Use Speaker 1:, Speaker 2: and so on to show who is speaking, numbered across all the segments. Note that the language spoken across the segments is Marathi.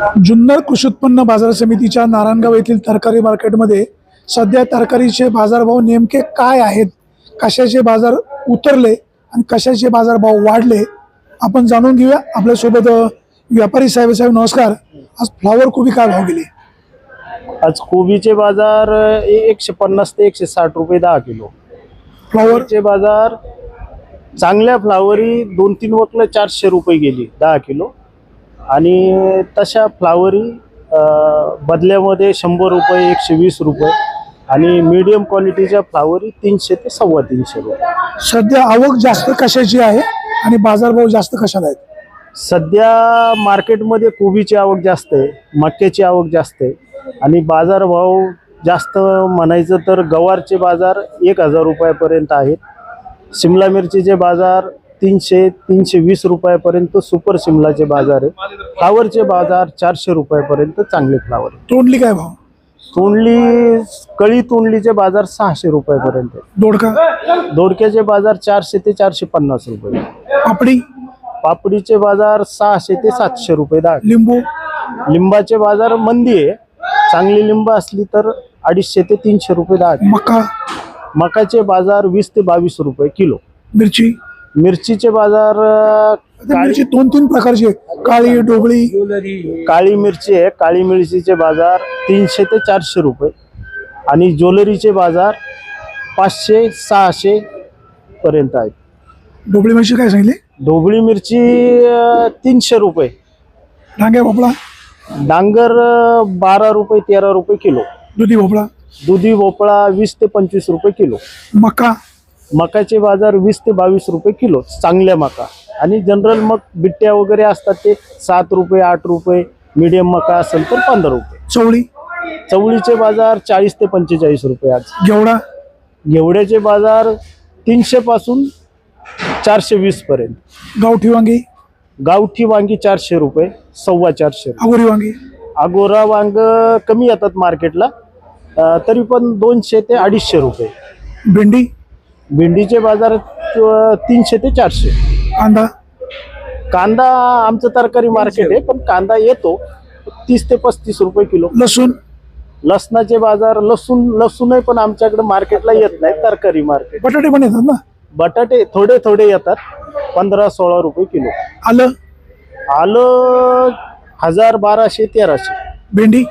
Speaker 1: जुन्नर कृषी उत्पन्न बाजार समितीच्या नारायणगाव येथील तरकारी मार्केटमध्ये सध्या तरकारीचे बाजारभाव नेमके काय आहेत, कशाचे बाजार उतरले आणि कशाचे बाजारभाव वाढले, आपण जाणून घेऊया. आपल्यासोबत व्यापारी साहेब नमस्कार. आज फ्लावर कोबी काय भाव गेली?
Speaker 2: आज कोबीचे बाजार 150 ते 160 रुपये 10 किलो. फ्लावरचे बाजार चांगल्या फ्लावरी 2-3 वकलं 400 रुपये गेली 10 किलो आणि तशा फ्लावरी बदल्यामध्ये 100 रुपये 120 रुपये आणि मीडियम क्वालिटीच्या फ्लावरी 300 ते 350 रुपये.
Speaker 1: सध्या आवक जास्त कशाची आहे आणि बाजारभाव जास्त कशाला आहेत?
Speaker 2: सध्या मार्केटमध्ये कोबीची आवक जास्त आहे, मक्याची आवक जास्त आहे आणि बाजारभाव जास्त म्हणायचं तर गवारचे बाजार 1000 रुपयापर्यंत आहेत. शिमला मिरचीचे बाजार 300-320 रुपयापर्यंत सुपर शिमलाचे बाजार आहे. फ्लावरचे बाजार 400 रुपयापर्यंत चांगले फ्लावर.
Speaker 1: तोंडली काय भाव?
Speaker 2: कळी तोंडलीचे बाजार 600 रुपयापर्यंत. दोडक्याचे बाजार 400 ते 450 रुपये. पापडीचे बाजार 600 ते 700 रुपये. लिंबाचे बाजार मंदी आहे, चांगली लिंब असली तर 250 ते 300 रुपये. मकाचे बाजार 20 ते 22 रुपये किलो. मिरचीचे बाजार
Speaker 1: मिरची 2-3 प्रकारची आहे, काळी ढोबळी.
Speaker 2: काळी मिरची आहे, काळी मिरचीचे बाजार 300 ते 400 रुपये आणि ज्वेलरीचे बाजार 500-600 पर्यंत आहेत.
Speaker 1: ढोबळी मिरची काय सांगितली?
Speaker 2: ढोबळी मिरची 300 रुपये. डांगर 12 रुपये 13 रुपये किलो. दुधी भोपळा 20 ते 25 रुपये किलो. मकाचे बाजार 20 ते 22 रुपये किलो चांगल्या मका आणि जनरल मग बिट्ट्या वगैरे असतात ते 7 रुपये 8 रुपये. मीडियम मका असेल तर 15 रुपये. चवळीचे बाजार 40 ते 45 रुपये. आज घेवड्याचे बाजार 300 पासून 420 पर्यंत. गावठी वांगी 400 रुपये 450. अगोरा वांग कमी येतात मार्केटला, तरी पण 200 ते 250 रुपये. भेंडीचे बाजार 300 ते 400. कांदा आमचं तरकारी मार्केट आहे, पण कांदा येतो 30 ते 35 रुपये किलो. लसणाचे बाजार लसूण पण आमच्याकडे मार्केटला येत नाही, तरकारी मार्केट.
Speaker 1: बटाटे पण येतात ना?
Speaker 2: बटाटे थोडे येतात 15-16 रुपये किलो. आलं 1000, 1200, 1300.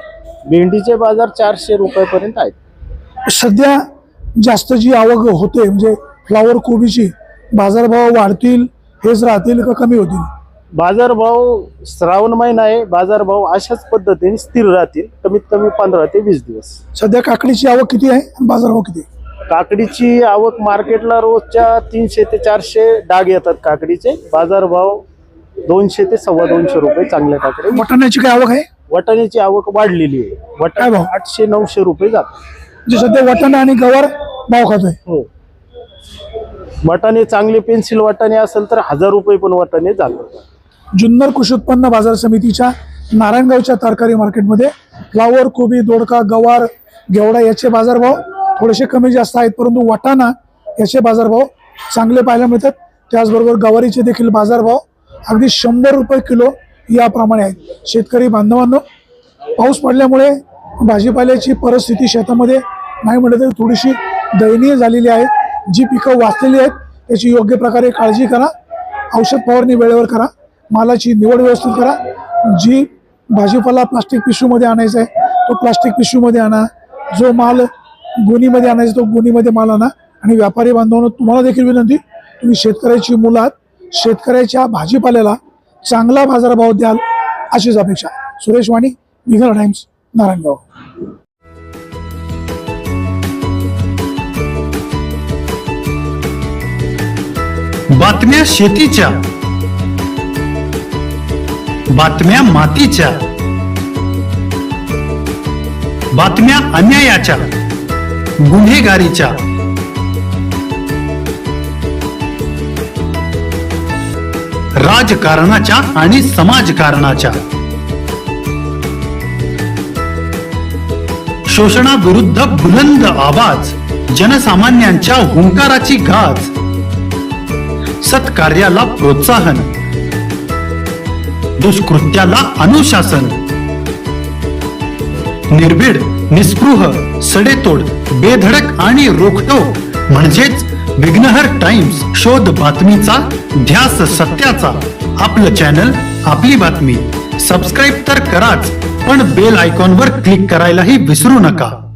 Speaker 2: भेंडीचे बाजार 400 रुपयापर्यंत आहेत.
Speaker 1: सध्या जास्त जी आवक होते म्हणजे फ्लावर कोबीची, बाजारभाव वाढतील हेच राहतील का कमी होतील?
Speaker 2: बाजारभाव श्रावण महिना आहे, बाजारभाव अशाच पद्धतीने स्थिर राहतील कमीत कमी 15 ते 20 दिवस.
Speaker 1: सध्या काकडीची आवक किती आहे आणि बाजारभाव किती?
Speaker 2: काकडीची आवक मार्केटला रोजच्या 300 ते 400 डाग येतात काकडीचे. बाजारभाव 200 ते 225 रुपये चांगल्या काकडी.
Speaker 1: वाटाण्याची काय आवक आहे?
Speaker 2: वाटाण्याची आवक वाढलेली आहे. वाटाणा 800-900 रुपये जातात.
Speaker 1: म्हणजे सध्या वाटाणा आणि गवार भाव खातोय.
Speaker 2: हो, वाटाणे चांगले पेन्सिल वाटाणे असेल तर 1000 रुपये पण वाटाणे जातात.
Speaker 1: जुन्नर कृषी उत्पन्न बाजार समितीच्या नारायणगावच्या तरकारी मार्केटमध्ये फ्लावर कोबी, दोडका, गवार, घेवडा याचे बाजारभाव थोडेसे कमी जास्त आहेत, परंतु वाटाणा याचे बाजारभाव चांगले पाहायला मिळतात. त्याचबरोबर गवारीचे देखील बाजारभाव अगदी 100 रुपये किलो याप्रमाणे आहेत. शेतकरी बांधवांनो, पाऊस पडल्यामुळे भाजीपाल्याची परिस्थिती शेतामध्ये नाही म्हटलं तरी थोडीशी दयनीय झालेली आहे. जी पिकं वाचलेली आहेत त्याची योग्य प्रकारे काळजी करा, औषध फवारणी वेळेवर करा, मालाची निवड व्यवस्थित करा. जी भाजीपाला प्लास्टिक पिशवीमध्ये आणायचा आहे तो प्लास्टिक पिशवीमध्ये आणा, जो माल गोणीमध्ये आणायचा तो गोणीमध्ये माल आणा. आणि व्यापारी बांधवांनो, तुम्हाला देखील विनंती, तुम्ही शेतकऱ्याची मुलं आहात, शेतकऱ्याच्या भाजीपाल्याला चांगला बाजारभाव द्याल अशीच अपेक्षा. सुरेश वाणी, विघर टाइम्स, नारायणगाव.
Speaker 3: बातम्या शेतीच्या, बातम्या मातीच्या, बातम्या अन्यायाच्या, गुन्हेगारीच्या, राजकारणाच्या आणि समाजकारणाच्या, शोषणाविरुद्ध बुलंद आवाज, जनसामान्यांच्या हुंकाराची गाज, सत्कार्याला प्रोत्साहन, दुष्कृत्याला अनुशासन, निर्भीड, निस्पृह, सडेतोड, बेधडक आणि रोखठोक म्हणजेच विघ्नहर टाइम्स. शोध बातमीचा, ध्यास सत्याचा. आपलं चॅनल, आपली बातमी. सबस्क्राईब तर कराच, पण बेल आयकॉनवर क्लिक करायलाही विसरू नका.